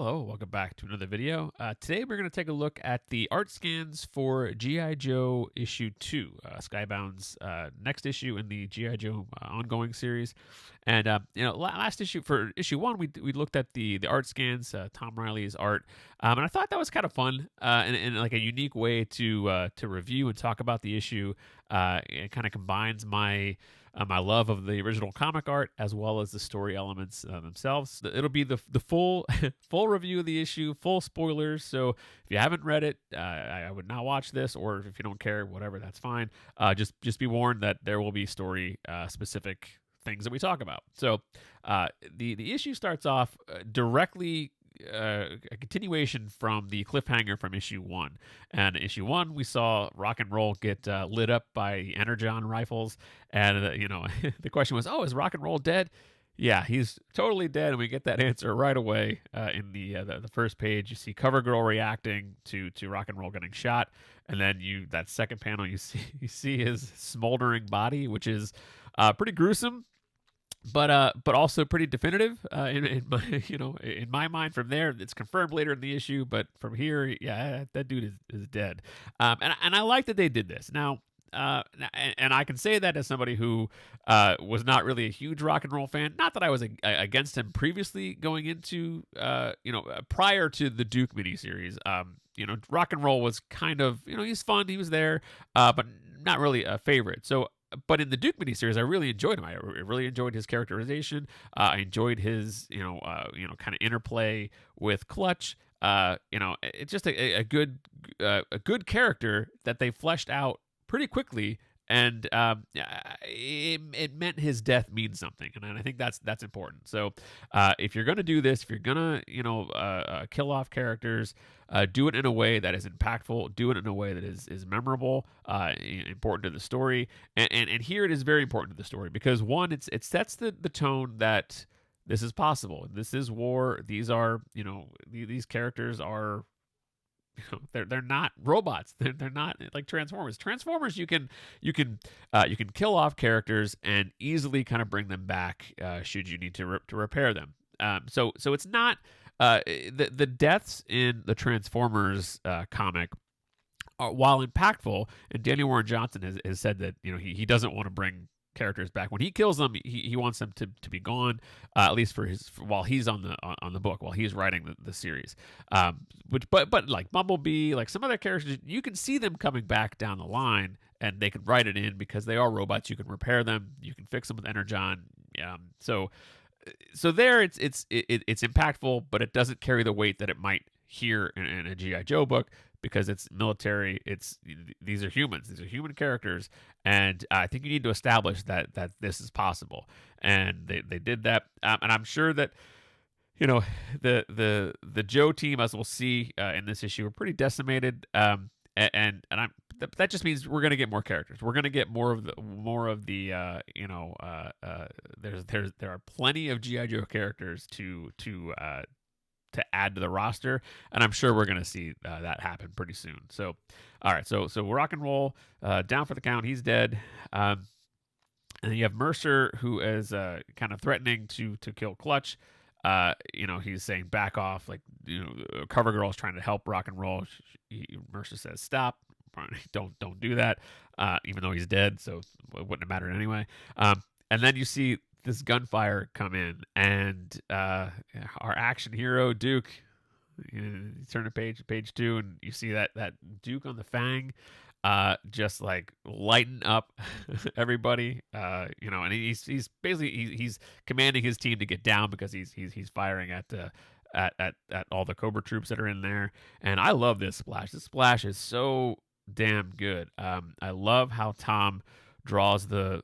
Hello, welcome back to another video. Today we're going to take a look at the art scans for G.I. Joe issue 2, Skybound's next issue in the G.I. Joe ongoing series. And, last issue, for issue 1, we looked at the art scans, Tom Reilly's art. And I thought that was kind of fun and like a unique way to review and talk about the issue. It kind of combines my love of the original comic art as well as the story elements themselves. It'll be the full full review of the issue, full spoilers. So if you haven't read it, I would not watch this, or if you don't care, whatever, that's fine. Just be warned that there will be story specific things that we talk about. So the issue starts off directly. A continuation from the cliffhanger from issue 1. And issue 1, we saw rock and roll get lit up by Energon rifles, and the question was, is rock and roll dead? Yeah, he's totally dead, and we get that answer right away in the first page. You see CoverGirl reacting to rock and roll getting shot, and then that second panel you see his smoldering body, which is pretty gruesome. But also pretty definitive in my mind. From there, it's confirmed later in the issue, but from here, yeah, that dude is dead. And I like that they did this. Now, and I can say that as somebody who was not really a huge rock and roll fan. Not that I was against him previously going into prior to the Duke miniseries. Rock and roll was kind of he's fun, he was there, but not really a favorite. So. But in the Duke miniseries, I really enjoyed him. I really enjoyed his characterization. I enjoyed his, kind of interplay with Clutch. It's just a good character that they fleshed out pretty quickly, and it meant his death means something, and I think that's important. So if you're gonna do this, if you're gonna kill off characters, do it in a way that is impactful. Do it in a way that is memorable, important to the story, and here it is very important to the story because one, it sets the tone that this is possible. This is war. These are these characters are. They're not robots. They're not like Transformers. Transformers, you can kill off characters and easily kind of bring them back should you need to repair them. So it's not the deaths in the Transformers comic. While impactful, and Daniel Warren Johnson has said that he doesn't want to bring characters back. When he kills them, he wants them to be gone, at least while he's on the book, while he's writing the series. But like Bumblebee, like some other characters, you can see them coming back down the line, and they can write it in because they are robots. You can repair them, you can fix them with Energon. So there it's impactful, but it doesn't carry the weight that it might here in a G.I. Joe book. Because it's military, these are humans, these are human characters, and I think you need to establish that this is possible, and they did that, and I'm sure that the Joe team, as we'll see in this issue, are pretty decimated, and that just means we're gonna get more characters. We're gonna get more of the there are plenty of G.I. Joe characters to add to the roster, and I'm sure we're going to see that happen pretty soon. So, all right, so rock and roll down for the count. He's dead, and then you have Mercer, who is kind of threatening to kill Clutch. He's saying back off, like CoverGirl is trying to help rock and roll. Mercer says stop, don't do that, even though he's dead, so it wouldn't have mattered anyway. And then you see this gunfire come in, and our action hero Duke, you turn to page 2, and you see that Duke on the Fang just like lighten up everybody, and he's basically he's commanding his team to get down because he's firing at all the Cobra troops that are in there. And I love this splash. This splash is so damn good. I love how Tom draws the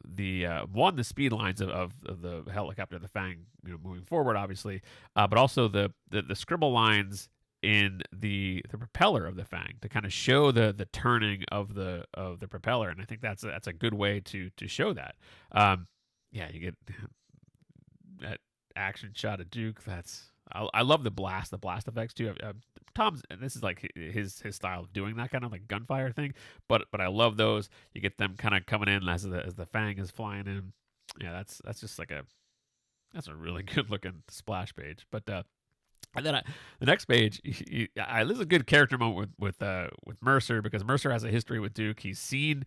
speed lines of the helicopter, the Fang, moving forward, obviously, but also the scribble lines in the propeller of the Fang to kind of show the turning of the propeller, and I think that's a good way to show that. You get that action shot of Duke. I love the blast effects too. Tom's, and this is like his style of doing that kind of like gunfire thing, but I love those. You get them kind of coming in as the Fang is flying in. Yeah, that's just like that's a really good looking splash page. But And then the next page, this is a good character moment with Mercer, because Mercer has a history with Duke. He's seen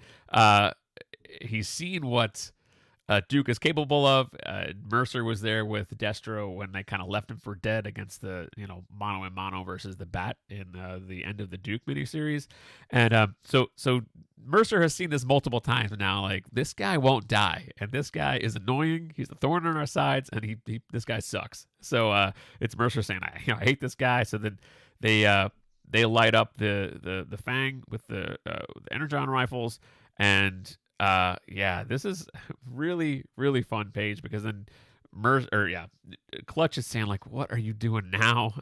what Duke is capable of. Mercer was there with Destro when they kind of left him for dead against the mono and mono versus the Bat in the end of the Duke miniseries, and so Mercer has seen this multiple times now. Like, this guy won't die, and this guy is annoying. He's a thorn on our sides, and this guy sucks. So it's Mercer saying, I hate this guy. So then they light up the Fang with the Energon rifles, and this is really, really fun page, because then Clutch is saying, like, what are you doing now?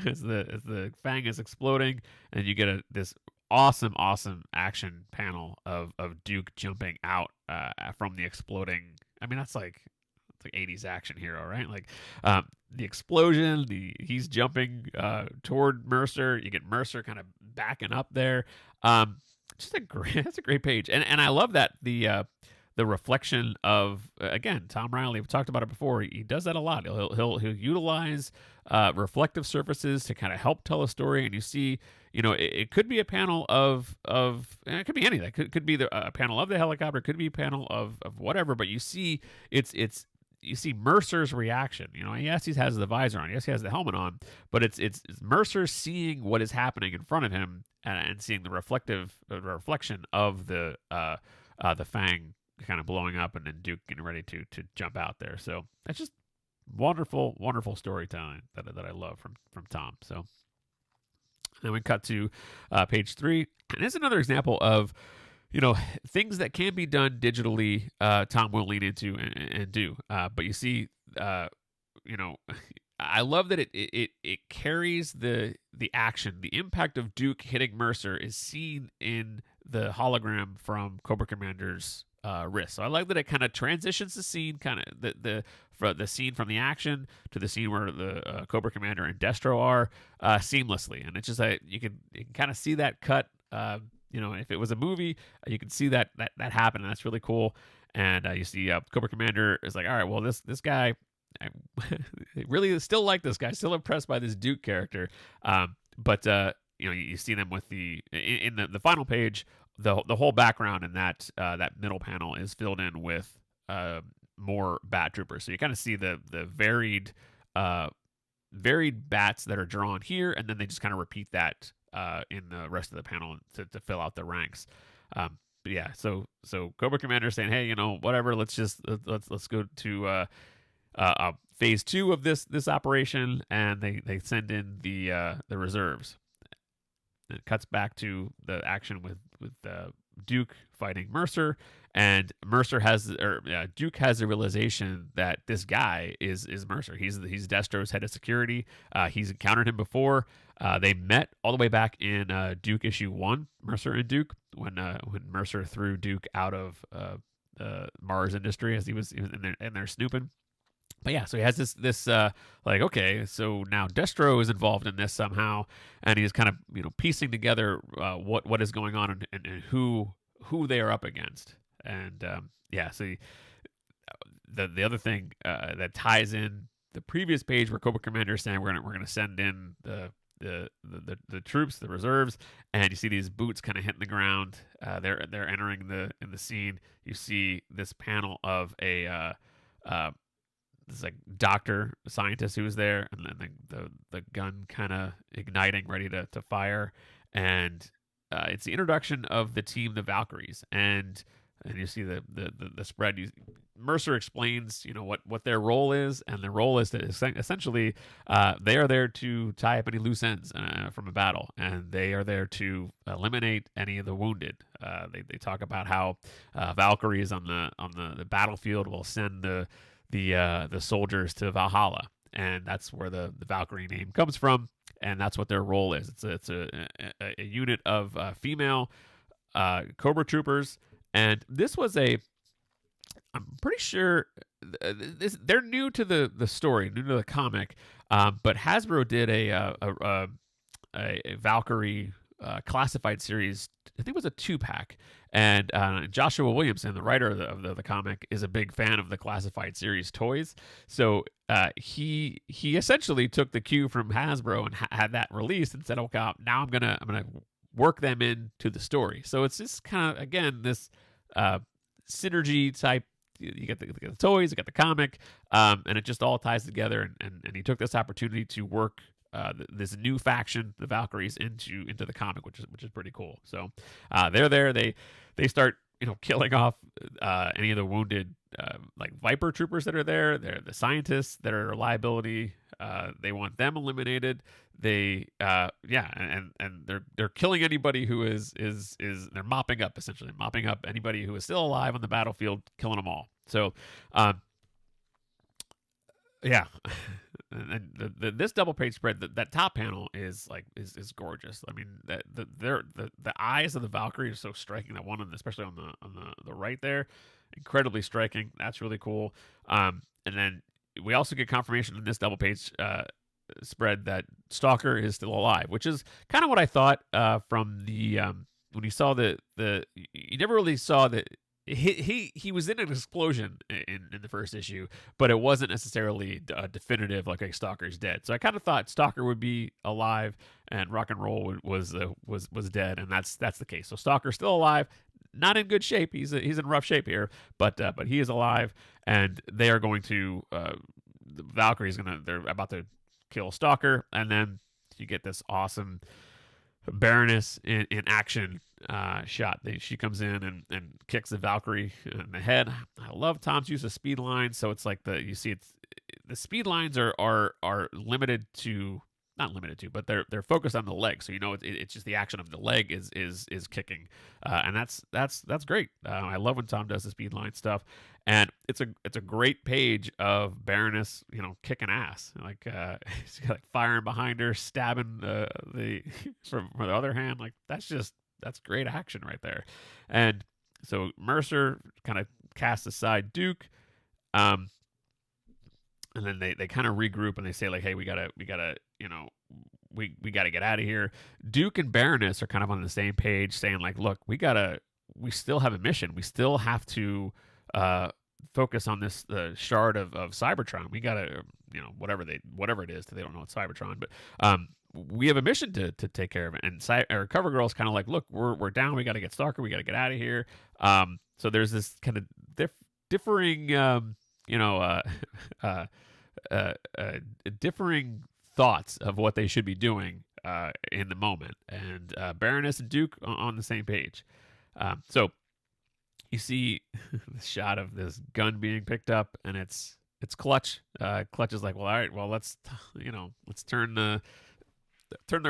as the Fang is exploding, and you get this awesome action panel of Duke jumping out from the exploding. I mean, that's like 80s action hero, right? Like, the explosion, he's jumping toward Mercer. You get Mercer kind of backing up there. That's a great page, and I love that the reflection of, again, Tom Reilly. We've talked about it before. He does that a lot. He'll utilize reflective surfaces to kind of help tell a story, and you see, it could be a panel of it could be anything. It could be a panel of the helicopter. It could be a panel of whatever. But you see, you see Mercer's reaction. Yes, he has the visor on. Yes, he has the helmet on. But it's Mercer seeing what is happening in front of him, and seeing the reflection of the Fang kind of blowing up, and then Duke getting ready to jump out there. So that's just wonderful storytelling that I love from Tom. So then we cut to page 3, and it's another example of things that can be done digitally. Tom will lean into and do, but you see, I love that it carries the action. The impact of Duke hitting Mercer is seen in the hologram from Cobra Commander's wrist. So I like that it kind of transitions the scene, kind of the scene from the action to the scene where the Cobra Commander and Destro are seamlessly, and it's just like you can kind of see that cut. If it was a movie, you can see that happen, and that's really cool. And you see Cobra Commander is like, all right, well, this guy, I really still like this guy, still impressed by this Duke character. But you see them with in the final page, the whole background in that middle panel is filled in with more Bat Troopers. So you kind of see the varied bats that are drawn here, and then they just kind of repeat that in the rest of the panel to fill out the ranks. But yeah, so Cobra Commander saying, hey, whatever, let's go to phase 2 of this operation, and they send in the reserves. It cuts back to the action with Duke fighting Mercer, and Duke has the realization that this guy is Mercer. He's Destro's head of security. He's encountered him before. They met all the way back in Duke issue 1, Mercer and Duke, when Mercer threw Duke out of Mars Industry as he was in there snooping. But yeah, so he has this like, okay, so now Destro is involved in this somehow, and he's kind of piecing together what is going on, and who they are up against. And so the other thing that ties in the previous page, where Cobra Commander is saying we're gonna send in the troops, the reserves, and you see these boots kind of hitting the ground. They're entering the scene. You see this panel of a this like doctor, scientist who was there, and then the gun kind of igniting, ready to fire, and it's the introduction of the team, the Valkyries, and you see the spread. Mercer explains what their role is, and their role is to essentially they are there to tie up any loose ends from a battle, and they are there to eliminate any of the wounded. They talk about how Valkyries on the battlefield will send the soldiers to Valhalla, and that's where the Valkyrie name comes from, and that's what their role is. It's a unit of female Cobra troopers, and this was I'm pretty sure they're new to the story, new to the comic, but Hasbro did a Valkyrie classified series think it was a 2-pack, and Joshua Williamson, the writer of the comic, is a big fan of the Classified series toys. So he essentially took the cue from Hasbro and had that released and said, okay, now I'm gonna work them into the story. So it's just kind of, again, this synergy type. You get the toys, you got the comic, and it just all ties together. And he took this opportunity to work this new faction, the Valkyries, into the comic, which is pretty cool. So they're there. They start killing off any of the wounded like Viper troopers that are there. They're the scientists that are a liability. They want them eliminated. They and they're killing anybody who is they're mopping up anybody who is still alive on the battlefield, killing them all. So yeah. And this double page spread, that top panel is gorgeous. I mean, the eyes of the Valkyrie are so striking. That one, especially on the right there, incredibly striking. That's really cool. And then we also get confirmation in this double page spread that Stalker is still alive, which is kind of what I thought from the when you saw you never really saw that. He was in an explosion in the first issue, but it wasn't necessarily definitive, like Stalker's dead. So I kind of thought Stalker would be alive and Rock and Roll was dead, and that's the case. So Stalker's still alive, not in good shape. He's in rough shape here, but he is alive, and they are going to the Valkyrie's they're about to kill Stalker, and then you get this awesome Baroness in action shot. She comes in and kicks the Valkyrie in the head. I love Tom's use of speed lines. So it's like the speed lines are limited to, not limited to, but they're focused on the leg. So it's just the action of the leg is kicking, and that's great. I love when Tom does the speed line stuff, and it's a great page of Baroness kicking ass. Like she's got firing behind her, stabbing the from the other hand. Like that's great action right there. And so Mercer kind of casts aside Duke, and then they kind of regroup and they say like, hey, we gotta we gotta get out of here. Duke and Baroness are kind of on the same page, saying like, look, we still have a mission. We still have to focus on this shard of Cybertron. We gotta whatever it is. They don't know it's Cybertron, but we have a mission to take care of it. And Cover Girl's kind of like, look, we're down. We got to get Stalker. We got to get out of here. So there's this kind of differing, differing thoughts of what they should be doing in the moment. And Baroness and Duke on the same page. So you see the shot of this gun being picked up, and it's Clutch. Clutch is like, well, all right, well, let's turn their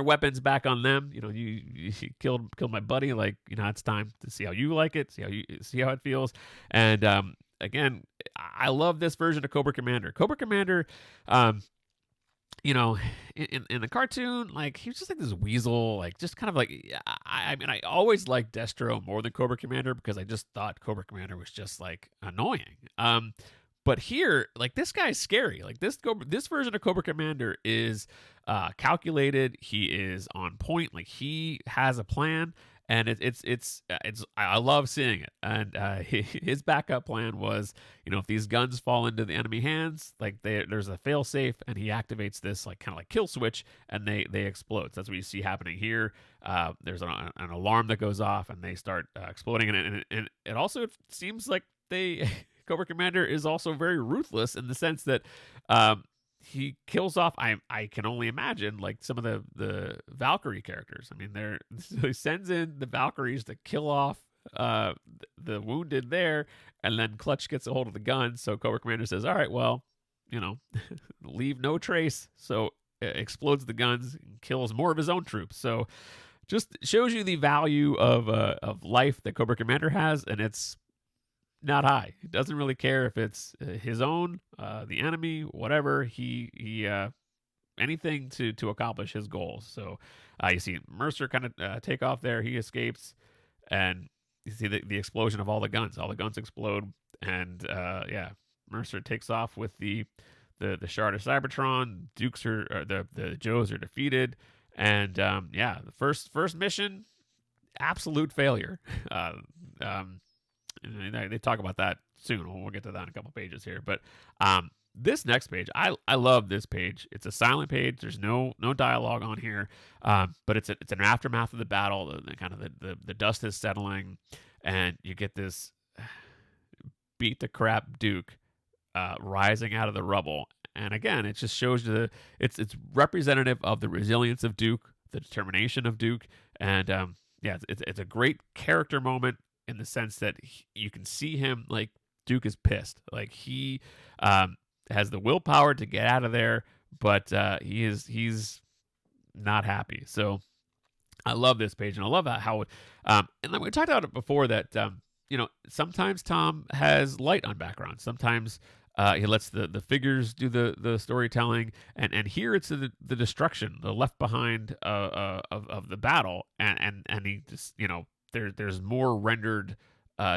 weapons back on them. You killed my buddy. Like, it's time to see how you like it, see how it feels. And again, I love this version of Cobra Commander. Cobra Commander, in the cartoon, like, he was just like this weasel, like, just kind of like, I mean, I always liked Destro more than Cobra Commander because I just thought Cobra Commander was just like annoying. But here, like, this guy's scary. Like, this version of Cobra Commander is calculated. He is on point. Like, he has a plan, and I love seeing it. And his backup plan was, if these guns fall into the enemy hands, like, there's a fail safe, and he activates this like kind of like kill switch, and they explode. So that's what you see happening here. There's an alarm that goes off, and they start exploding. And it also seems like Cobra Commander is also very ruthless in the sense that he kills off, I can only imagine, like, some of the Valkyrie characters. I mean, he sends in the Valkyries to kill off the wounded there, and then Clutch gets a hold of the gun. So Cobra Commander says, all right, well, leave no trace. So explodes the guns and kills more of his own troops. So just shows you the value of life that Cobra Commander has, and it's not high. He doesn't really care if it's his own, the enemy, whatever. He anything to accomplish his goals. So you see Mercer kind of take off there. He escapes, and you see the explosion of all the guns. All the guns explode, and Mercer takes off with the shard of Cybertron. The Joes are defeated, and the first mission. absolute failure. Um, they talk about that soon. We'll get to that in a couple pages here. But this next page, I love this page. It's a silent page. There's no dialogue on here, but it's an aftermath of the battle. The kind of the dust is settling, and you get this beat the crap Duke rising out of the rubble. And again, it just shows you it's representative of the resilience of Duke, the determination of Duke, and yeah, it's a great character moment in the sense that you can see him like Duke is pissed, like he has the willpower to get out of there, but he's not happy. So I love this page, and I love how it. And then we talked about it before that sometimes Tom has light on background. Sometimes he lets the figures do the storytelling, and here it's the destruction, the left behind of the battle, and he just there's more rendered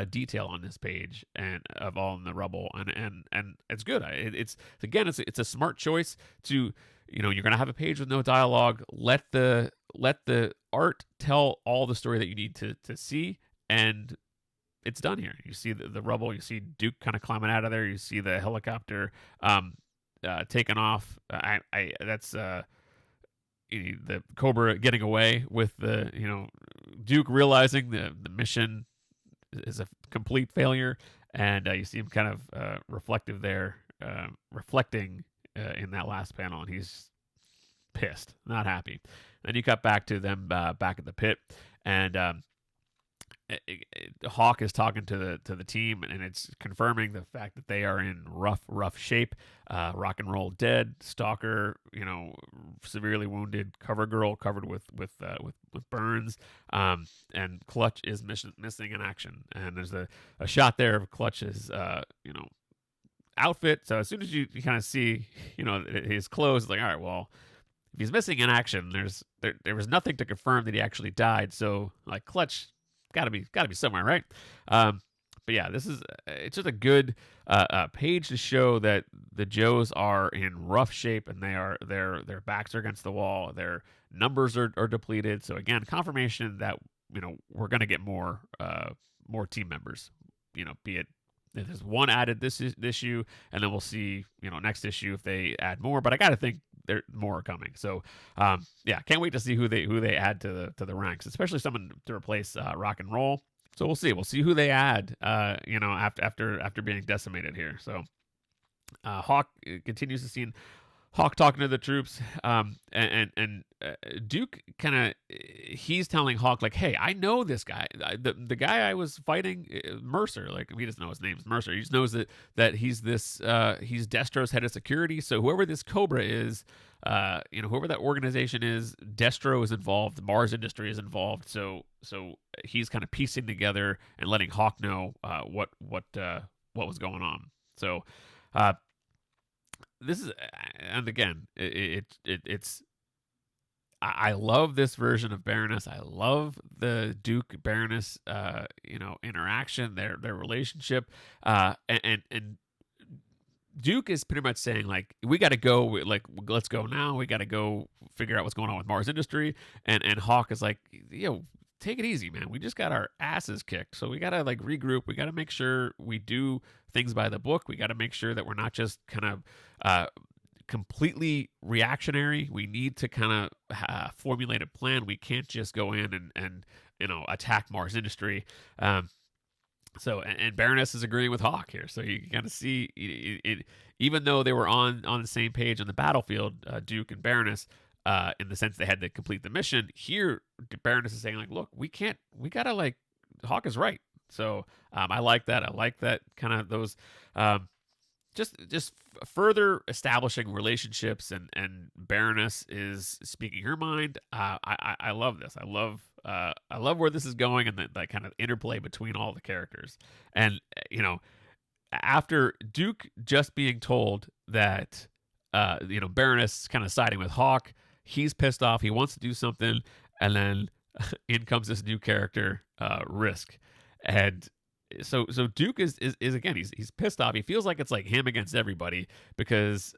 detail on this page and of all in the rubble, and it's good. It's again it's a smart choice to you're gonna have a page with no dialogue. Let the art tell all the story that you need to see, and it's done here. You see the rubble. You see Duke kind of climbing out of there. You see the helicopter taking off. That's the Cobra getting away with the Duke realizing the mission is a complete failure, and you see him kind of reflecting in that last panel, and he's pissed, not happy. Then you cut back to them back at the pit, and Hawk is talking to the team, and it's confirming the fact that they are in rough shape. Rock and Roll dead, Stalker, severely wounded, Cover Girl covered with burns, and Clutch is missing in action. And there's a shot there of Clutch's outfit. So as soon as you kind of see his clothes, it's like, all right, well, if he's missing in action, there was nothing to confirm that he actually died. So like Clutch. Gotta be somewhere, right? But yeah, it's just a good page to show that the Joes are in rough shape, and their backs are against the wall. Their numbers are depleted. So again, confirmation that we're gonna get more team members. Be it if there's one added this issue, and then we'll see next issue if they add more. But I gotta think there more are coming. So yeah, can't wait to see who they add to the ranks, especially someone to replace Rock and Roll. So we'll see who they add. After being decimated here. So Hawk continues to see Hawk talking to the troops, and Duke kind of he's telling Hawk like, hey, I know this guy, the guy I was fighting, Mercer. Like he doesn't know his name's Mercer. He just knows that he's he's Destro's head of security. So whoever this Cobra is, whoever that organization is, Destro is involved. Mars Industry is involved. So he's kind of piecing together and letting Hawk know what was going on. So. This is, and again, it's. I love this version of Baroness. I love the Duke Baroness, interaction, their relationship, and Duke is pretty much saying like, we got to go, like let's go now. We got to go figure out what's going on with Mars Industry, and Hawk is like, take it easy, man. We just got our asses kicked. So we got to like regroup. We got to make sure we do things by the book. We got to make sure that we're not just kind of completely reactionary. We need to kind of formulate a plan. We can't just go in and attack Mars Industry. So Baroness is agreeing with Hawk here. So you kind of see it, even though they were on the same page on the battlefield, Duke and Baroness, in the sense they had to complete the mission. Here, Baroness is saying like, look, we gotta like, Hawk is right. So I like that. I like that kind of those, just further establishing relationships, and Baroness is speaking her mind. I love this. I love where this is going, and that kind of interplay between all the characters. And after Duke just being told that Baroness kind of siding with Hawk, he's pissed off. He wants to do something, and then in comes this new character, Risk, and so Duke is again, he's pissed off. He feels like it's like him against everybody because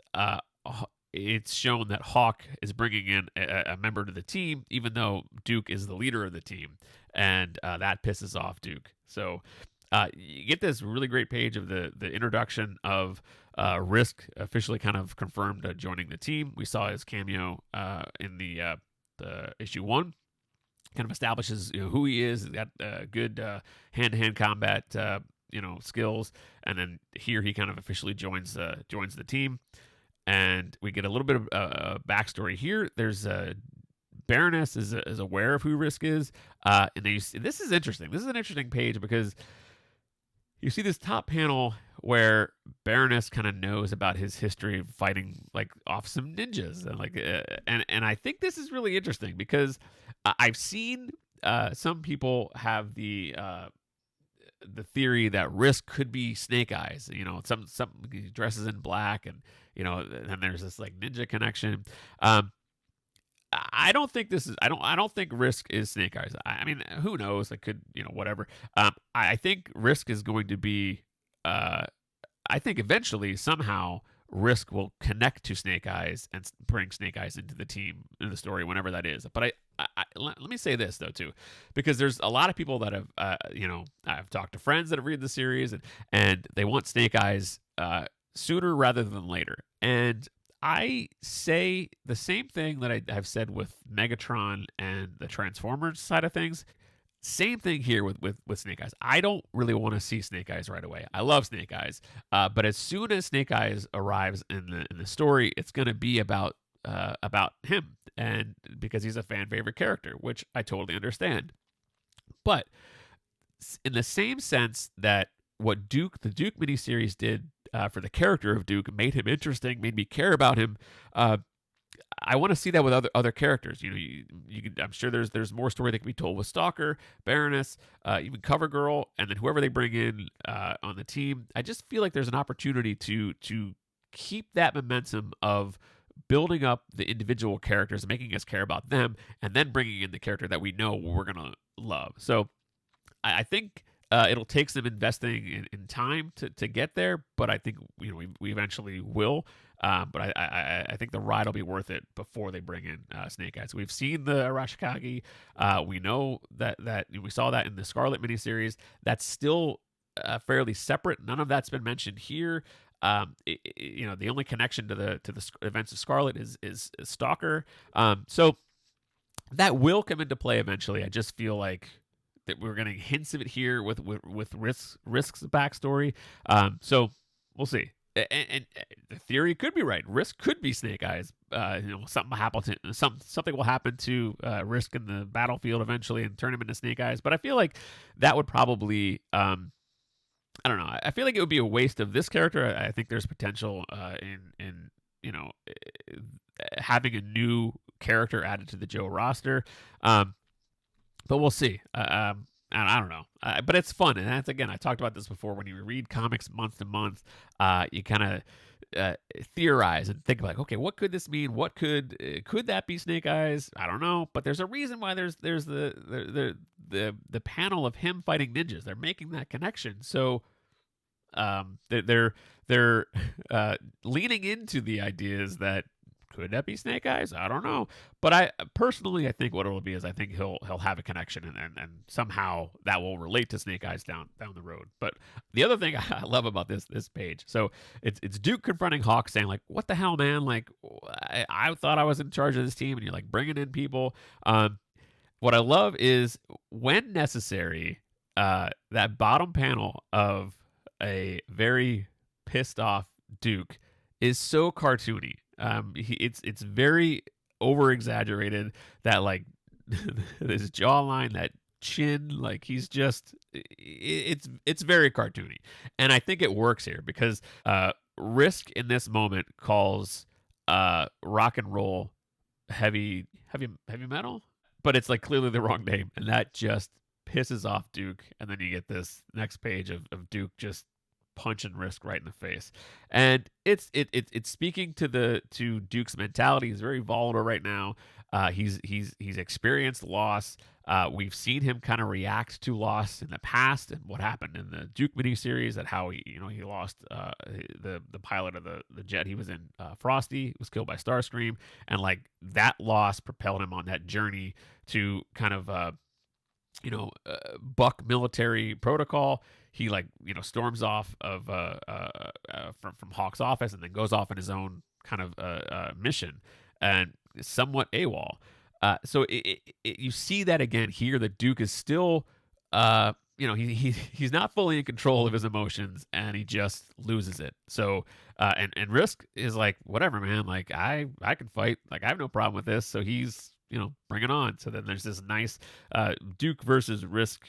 it's shown that Hawk is bringing in a member to the team, even though Duke is the leader of the team, and that pisses off Duke. So you get this really great page of the introduction of Risk officially kind of confirmed joining the team. We saw his cameo in the issue 1. Kind of establishes who he is. He's got good hand-to-hand combat skills, and then here he kind of officially joins the team. And we get a little bit of backstory here. There's Baroness is aware of who Risk is, and this is interesting. This is an interesting page because you see this top panel where Baroness kind of knows about his history of fighting like off some ninjas, and I think this is really interesting because I've seen some people have the theory that Risk could be Snake Eyes. Some he dresses in black, and then there's this like ninja connection. I don't think this is. I don't think Risk is Snake Eyes. I mean, who knows? It could, whatever. I think Risk is going to be. I think eventually, somehow, Risk will connect to Snake Eyes and bring Snake Eyes into the team in the story, whenever that is. But let me say this though too, because there's a lot of people that have, I've talked to friends that have read the series, and they want Snake Eyes sooner rather than later. And I say the same thing that I've said with Megatron and the Transformers side of things. Same thing here with Snake Eyes. I don't really want to see Snake Eyes right away. I love Snake Eyes, but as soon as Snake Eyes arrives in the story, it's going to be about him, and because he's a fan favorite character, which I totally understand. But in the same sense that what the Duke miniseries did for the character of Duke made him interesting, made me care about him. I want to see that with other characters. I'm sure there's more story that can be told with Stalker, Baroness, even CoverGirl, and then whoever they bring in on the team. I just feel like there's an opportunity to keep that momentum of building up the individual characters and making us care about them, and then bringing in the character that we know we're gonna love. So I think it'll take some investing in time to get there, but I think we eventually will. But I think the ride will be worth it before they bring in Snake Eyes. We've seen the Arashikage. We know that we saw that in the Scarlet miniseries. That's still fairly separate. None of that's been mentioned here. The only connection to the events of Scarlet is Stalker. So that will come into play eventually. I just feel like that we're getting hints of it here with Risk's backstory. So we'll see. And the theory could be right. Risk could be Snake Eyes. Something will happen to Risk in the battlefield eventually and turn him into Snake Eyes. But I feel like that would probably, I don't know. I feel like it would be a waste of this character. I think there's potential in having a new character added to the Joe roster. But we'll see. I don't know. But it's fun. And that's, again, I talked about this before. When you read comics month to month, you kind of theorize and think like, okay, what could this mean? What could that be Snake Eyes? I don't know. But there's a reason why there's the panel of him fighting ninjas. They're making that connection. So they're leaning into the ideas that could that be Snake Eyes? I don't know. But I think what it'll be is I think he'll have a connection, and somehow that will relate to Snake Eyes down the road. But the other thing I love about this page, so it's Duke confronting Hawk, saying like, "What the hell, man? Like, I thought I was in charge of this team, and you're like bringing in people." What I love is when necessary, that bottom panel of a very pissed off Duke is so cartoony. It's very over exaggerated, that like this jawline, that chin, like he's just it's very cartoony, and I think it works here because Risk in this moment calls rock and roll heavy metal, but it's like clearly the wrong name, and that just pisses off Duke. And then you get this next page of Duke just punching Risk right in the face, and it's speaking to Duke's mentality. He's very volatile right now. He's experienced loss. We've seen him kind of react to loss in the past, and what happened in the Duke miniseries, that how he lost the pilot of the jet he was in, Frosty, was killed by Starscream, and like that loss propelled him on that journey to kind of buck military protocol. He storms off of from Hawk's office, and then goes off on his own kind of mission, and somewhat AWOL. So you see that again here. The Duke is still, he's not fully in control of his emotions, and he just loses it. So and Risk is like, whatever, man. Like I can fight. Like I have no problem with this. So he's bring it on. So then there's this nice Duke versus Risk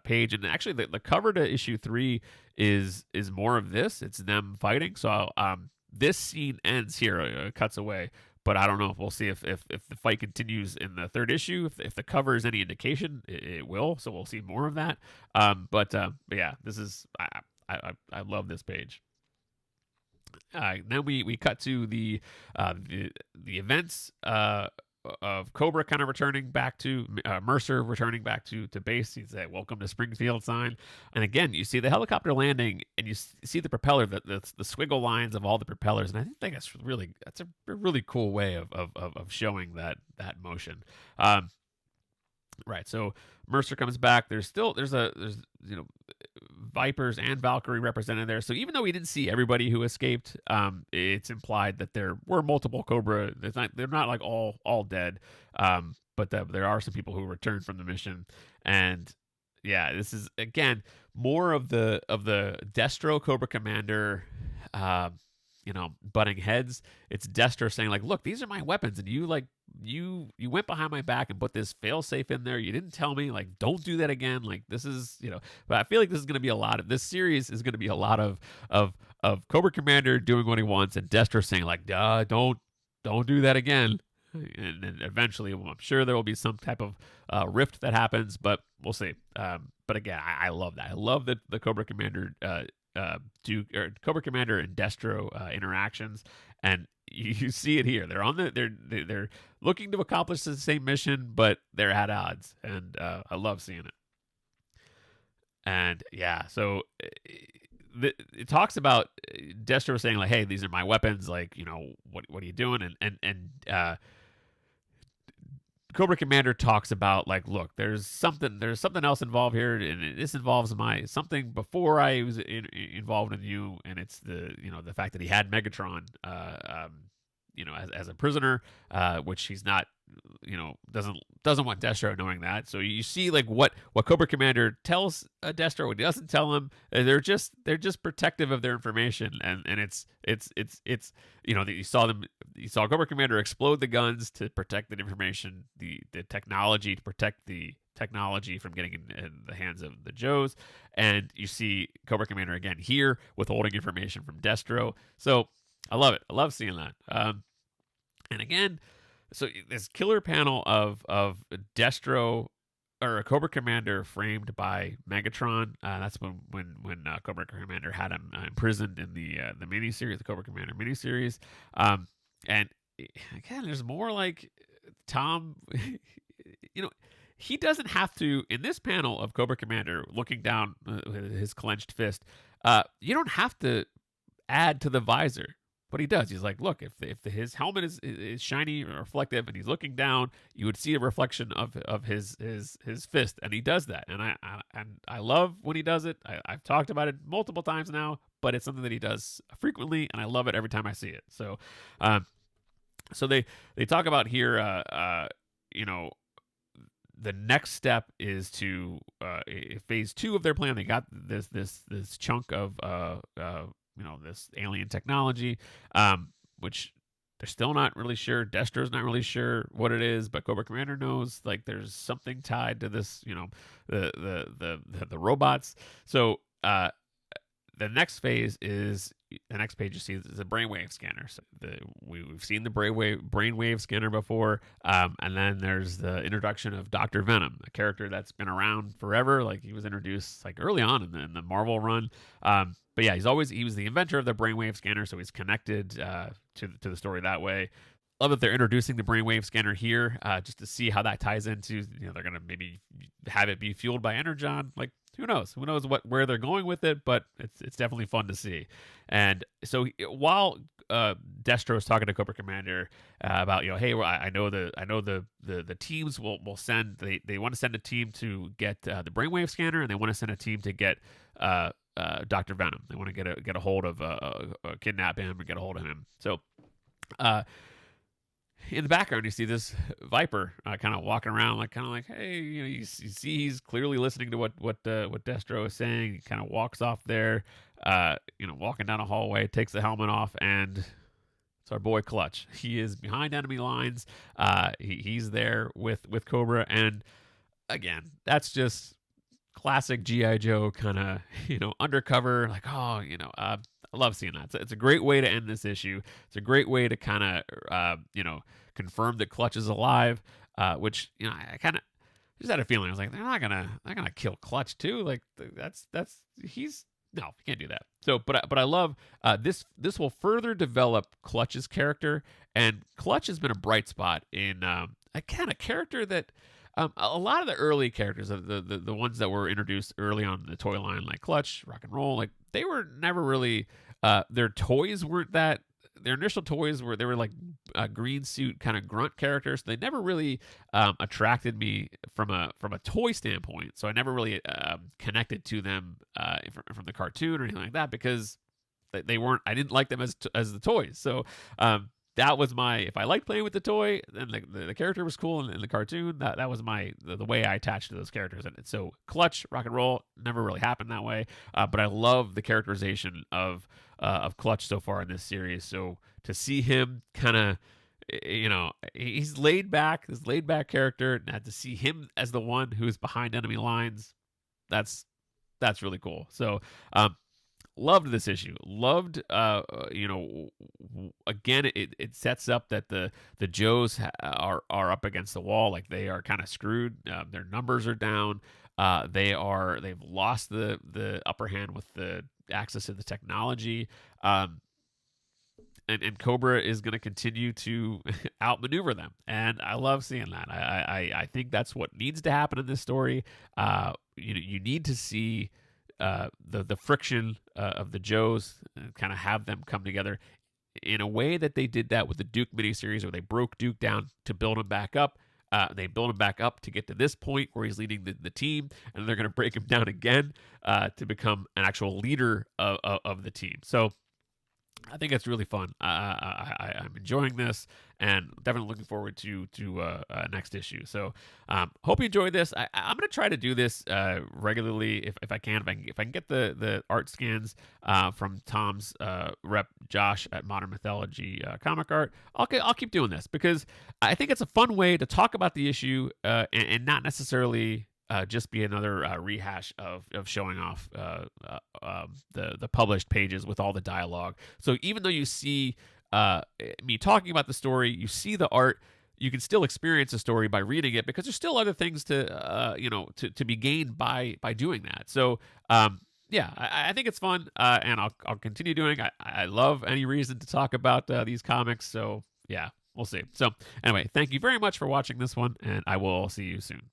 page, and actually the cover to issue 3 is more of this. It's them fighting. So this scene ends here, cuts away. But I don't know. We'll see if the fight continues in the 3rd issue. If the cover is any indication, it will. So we'll see more of that. But yeah, this is I love this page. Then we cut to the events of Cobra kind of returning back to Mercer, returning back to base. He's at "Welcome to Springfield" sign, and again you see the helicopter landing, and you see the propeller, the squiggle lines of all the propellers, and I think that's a really cool way of showing that motion. Right, so Mercer comes back. There's Vipers and Valkyrie represented there. So even though we didn't see everybody who escaped, it's implied that there were multiple Cobra. They're not like all dead, but there are some people who returned from the mission. And yeah, this is again more of the Destro Cobra Commander, butting heads. It's Destro saying like, look, these are my weapons, and you went behind my back and put this failsafe in there. You didn't tell me, like, don't do that again. Like, this is, but I feel like this is going to be this series is going to be a lot of Cobra Commander doing what he wants, and Destro saying like, don't do that again. And then eventually, I'm sure there will be some type of rift that happens, but we'll see. But again, I love that. I love the Cobra Commander Cobra Commander and Destro interactions, and you see it here. They're looking to accomplish the same mission, but they're at odds, and I love seeing it. And yeah, so it talks about Destro saying like, "Hey, these are my weapons. Like, what are you doing?" And Cobra Commander talks about like, look, there's something else involved here, and this involves something before I was involved in you, and it's the fact that he had Megatron, as a prisoner, which he's not, doesn't want Destro knowing that. So you see like what Cobra Commander tells Destro, what he doesn't tell him. They're just protective of their information, and it's you saw Cobra Commander explode the guns to protect the information, the technology to protect the technology from getting in the hands of the Joes, and you see Cobra Commander again here withholding information from Destro. So I love it. I love seeing that. And again, so this killer panel of Destro or a Cobra Commander framed by Megatron. That's when Cobra Commander had him imprisoned in the miniseries, the Cobra Commander miniseries. And again, there's more like Tom. He doesn't have to, in this panel of Cobra Commander looking down with his clenched fist. You don't have to add to the visor. But he does. He's like, look, if his helmet is shiny or reflective, and he's looking down, you would see a reflection of his fist, and he does that. And I love when he does it. I've talked about it multiple times now, but it's something that he does frequently, and I love it every time I see it. So, so they talk about here, the next step is to phase 2 of their plan. They got this chunk of this alien technology, which they're still not really sure. Destro's not really sure what it is, but Cobra Commander knows like there's something tied to this, the robots. So the next phase is the next page you see is a brainwave scanner. So we've seen the brainwave scanner before, and then there's the introduction of Dr. Venom, a character that's been around forever. Like he was introduced like early on in the Marvel run. But yeah, he was the inventor of the brainwave scanner, so he's connected to the story that way. love that they're introducing the brainwave scanner here, just to see how that ties into. They're gonna maybe have it be fueled by Energon. Like, who knows? Who knows where they're going with it? But it's definitely fun to see. And so while Destro is talking to Cobra Commander about, hey, well, I know the teams will send, they want to send a team to get the brainwave scanner, and they want to send a team to get Dr. Venom. They want to get a hold of kidnap him or get a hold of him. So in the background, you see this Viper kind of walking around, kind of like, hey, you see he's clearly listening to what Destro is saying. He kind of walks off there, walking down a hallway, takes the helmet off, and it's our boy Clutch. He is behind enemy lines. He's there with Cobra, and again, that's just classic G.I. Joe kind of, undercover, I love seeing that. It's a great way to end this issue. It's a great way to kind of, confirm that Clutch is alive, which, I kind of just had a feeling. I was like, they're not gonna kill Clutch too. Like, no, you can't do that. So, but I love this. This will further develop Clutch's character, and Clutch has been a bright spot in a kind of character that. A lot of the early characters, the ones that were introduced early on in the toy line, like Clutch, Rock and Roll, like they were never really, their toys weren't that. Their initial toys were like green suit kind of grunt characters. They never really attracted me from a toy standpoint. So I never really connected to them from the cartoon or anything like that, because they weren't. I didn't like them as the toys. So. That was if I liked playing with the toy, then the character was cool in the cartoon. That was the way I attached to those characters. And so Clutch, Rock and Roll never really happened that way. But I love the characterization of Clutch so far in this series. So to see him kind of, he's laid back, this laid back character, and to see him as the one who is behind enemy lines, that's really cool. So, loved this issue. Loved, again, it sets up that the Joes are up against the wall. Like, they are kind of screwed. Their numbers are down. They've lost the upper hand with the access to the technology. And Cobra is going to continue to outmaneuver them, and I love seeing that. I think that's what needs to happen in this story. You need to see. The friction of the Joes, kind of have them come together in a way that they did that with the Duke miniseries, where they broke Duke down to build him back up. They build him back up to get to this point where he's leading the team, and they're going to break him down again to become an actual leader of the team. So I think it's really fun. I'm enjoying this, and definitely looking forward to next issue. So hope you enjoyed this. I'm going to try to do this regularly if I can. If I can get the art scans from Tom's rep Josh at Modern Mythology Comic Art, I'll keep doing this, because I think it's a fun way to talk about the issue and not necessarily just be another rehash of showing off the published pages with all the dialogue. So even though you see me talking about the story, you see the art, you can still experience the story by reading it, because there's still other things to be gained by doing that. So yeah, I think it's fun, and I'll continue doing it. I love any reason to talk about these comics. So yeah, we'll see. So anyway, thank you very much for watching this one, and I will see you soon.